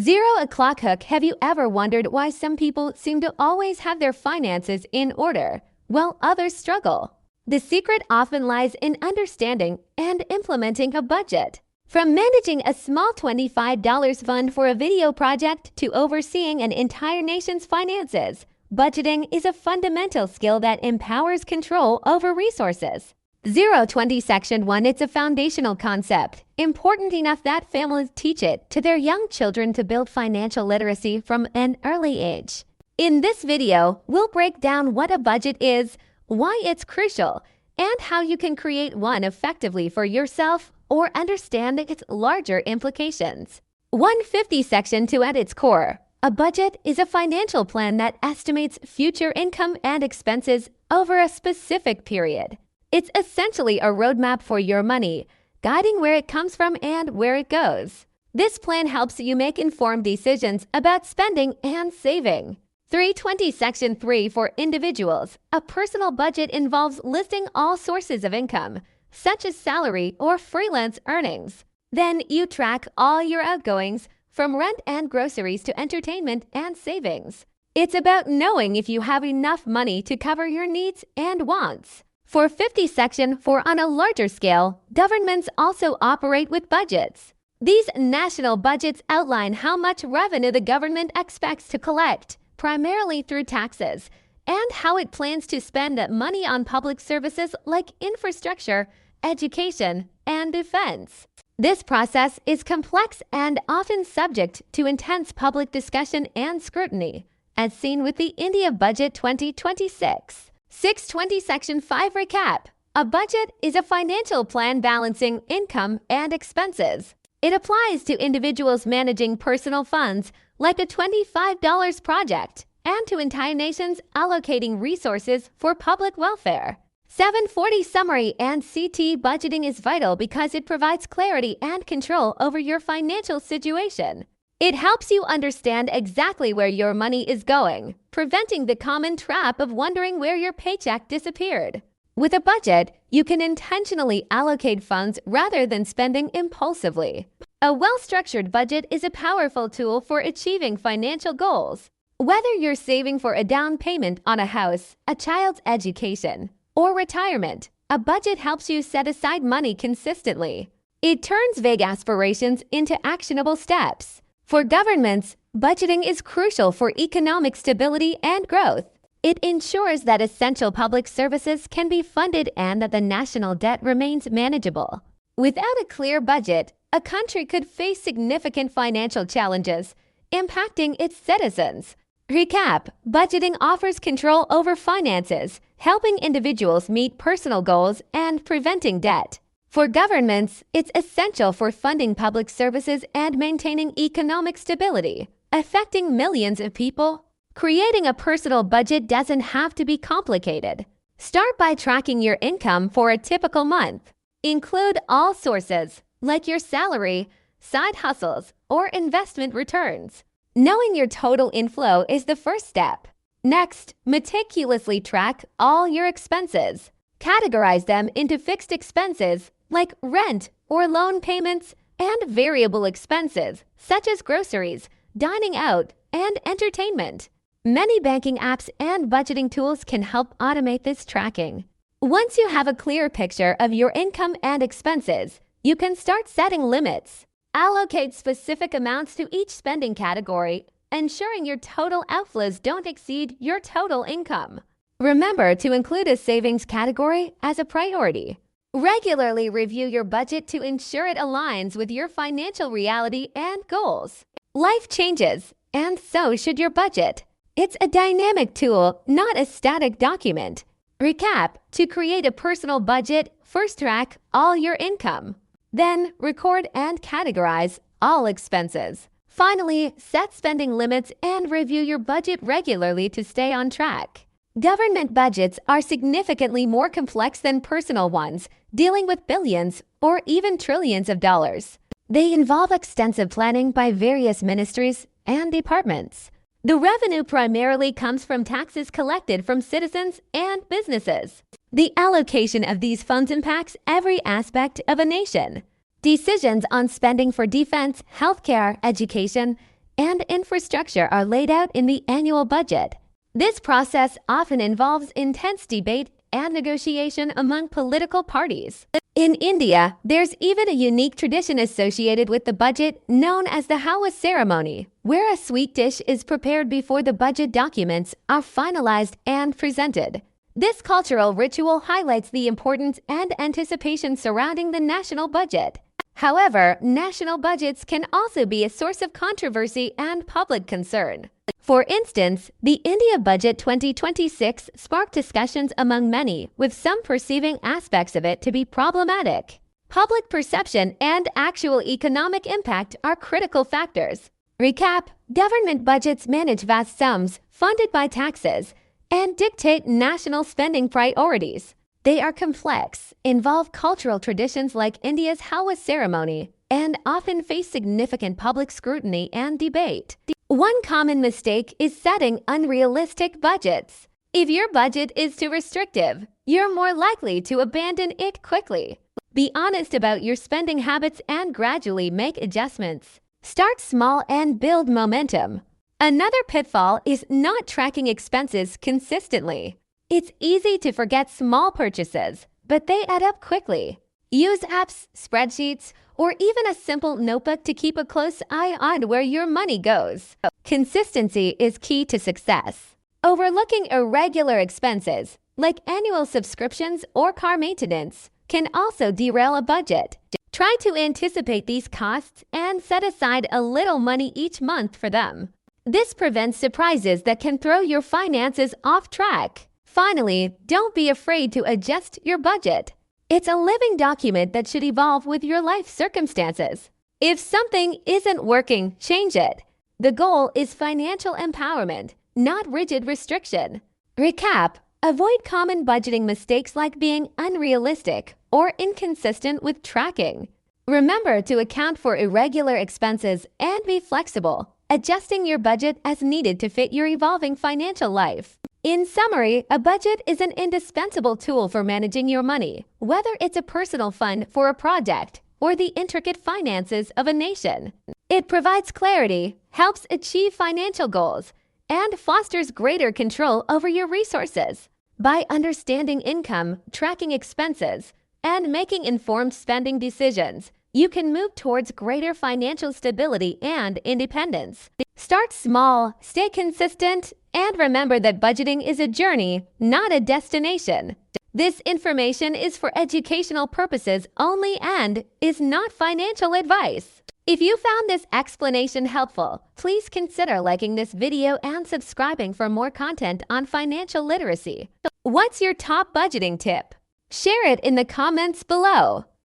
0 o'clock hook. Have you ever wondered why some people seem to always have their finances in order, while others struggle? The secret often lies in understanding and implementing a budget. From managing a small $25 fund for a video project to overseeing an entire nation's finances, budgeting is a fundamental skill that empowers control over resources. 020 Section 1. It's a foundational concept, important enough that families teach it to their young children to build financial literacy from an early age. In this video, we'll break down what a budget is, why it's crucial, and how you can create one effectively for yourself or understand its larger implications. 150 Section 2. At its core, a budget is a financial plan that estimates future income and expenses over a specific period. It's essentially a roadmap for your money, guiding where it comes from and where it goes. This plan helps you make informed decisions about spending and saving. 320 Section 3. For individuals, a personal budget involves listing all sources of income, such as salary or freelance earnings. Then you track all your outgoings, from rent and groceries to entertainment and savings. It's about knowing if you have enough money to cover your needs and wants. 450 Section 4. On a larger scale, governments also operate with budgets. These national budgets outline how much revenue the government expects to collect, primarily through taxes, and how it plans to spend money on public services like infrastructure, education, and defense. This process is complex and often subject to intense public discussion and scrutiny, as seen with the India Budget 2026. 620 Section 5. Recap. A budget is a financial plan balancing income and expenses. It applies to individuals managing personal funds, like a $25 project, and to entire nations allocating resources for public welfare. 740 Summary and CT. Budgeting is vital because it provides clarity and control over your financial situation. It helps you understand exactly where your money is going, preventing the common trap of wondering where your paycheck disappeared. With a budget, you can intentionally allocate funds rather than spending impulsively. A well-structured budget is a powerful tool for achieving financial goals. Whether you're saving for a down payment on a house, a child's education, or retirement, a budget helps you set aside money consistently. It turns vague aspirations into actionable steps. For governments, budgeting is crucial for economic stability and growth. It ensures that essential public services can be funded and that the national debt remains manageable. Without a clear budget, a country could face significant financial challenges, impacting its citizens. Recap. Budgeting offers control over finances, helping individuals meet personal goals and preventing debt. For governments, it's essential for funding public services and maintaining economic stability, affecting millions of people. Creating a personal budget doesn't have to be complicated. Start by tracking your income for a typical month. Include all sources, like your salary, side hustles, or investment returns. Knowing your total inflow is the first step. Next, meticulously track all your expenses. Categorize them into fixed expenses, like rent or loan payments, and variable expenses, such as groceries, dining out, and entertainment. Many banking apps and budgeting tools can help automate this tracking. Once you have a clear picture of your income and expenses, you can start setting limits. Allocate specific amounts to each spending category, ensuring your total outflows don't exceed your total income. Remember to include a savings category as a priority. Regularly review your budget to ensure it aligns with your financial reality and goals. Life changes, and so should your budget. It's a dynamic tool, not a static document. Recap. To create a personal budget, first track all your income. Then record and categorize all expenses. Finally, set spending limits and review your budget regularly to stay on track. Government budgets are significantly more complex than personal ones, dealing with billions or even trillions of dollars. They involve extensive planning by various ministries and departments. The revenue primarily comes from taxes collected from citizens and businesses. The allocation of these funds impacts every aspect of a nation. Decisions on spending for defense, healthcare, education, and infrastructure are laid out in the annual budget. This process often involves intense debate and negotiation among political parties. In India, there's even a unique tradition associated with the budget known as the Hawa ceremony, where a sweet dish is prepared before the budget documents are finalized and presented. This cultural ritual highlights the importance and anticipation surrounding the national budget. However, national budgets can also be a source of controversy and public concern. For instance, the India Budget 2026 sparked discussions among many, with some perceiving aspects of it to be problematic. Public perception and actual economic impact are critical factors. Recap: government budgets manage vast sums funded by taxes and dictate national spending priorities. They are complex, involve cultural traditions like India's Hawa ceremony, and often face significant public scrutiny and debate. One common mistake is setting unrealistic budgets. If your budget is too restrictive, you're more likely to abandon it quickly. Be honest about your spending habits and gradually make adjustments. Start small and build momentum. Another pitfall is not tracking expenses consistently. It's easy to forget small purchases, but they add up quickly. Use apps, spreadsheets, or even a simple notebook to keep a close eye on where your money goes. Consistency is key to success. Overlooking irregular expenses, like annual subscriptions or car maintenance, can also derail a budget. Try to anticipate these costs and set aside a little money each month for them. This prevents surprises that can throw your finances off track. Finally, don't be afraid to adjust your budget. It's a living document that should evolve with your life circumstances. If something isn't working, change it. The goal is financial empowerment, not rigid restriction. Recap: avoid common budgeting mistakes like being unrealistic or inconsistent with tracking. Remember to account for irregular expenses and be flexible, adjusting your budget as needed to fit your evolving financial life. In summary, a budget is an indispensable tool for managing your money, whether it's a personal fund for a project or the intricate finances of a nation. It provides clarity, helps achieve financial goals, and fosters greater control over your resources. By understanding income, tracking expenses, and making informed spending decisions, you can move towards greater financial stability and independence. Start small, stay consistent, and remember that budgeting is a journey, not a destination. This information is for educational purposes only and is not financial advice. If you found this explanation helpful, please consider liking this video and subscribing for more content on financial literacy. What's your top budgeting tip? Share it in the comments below.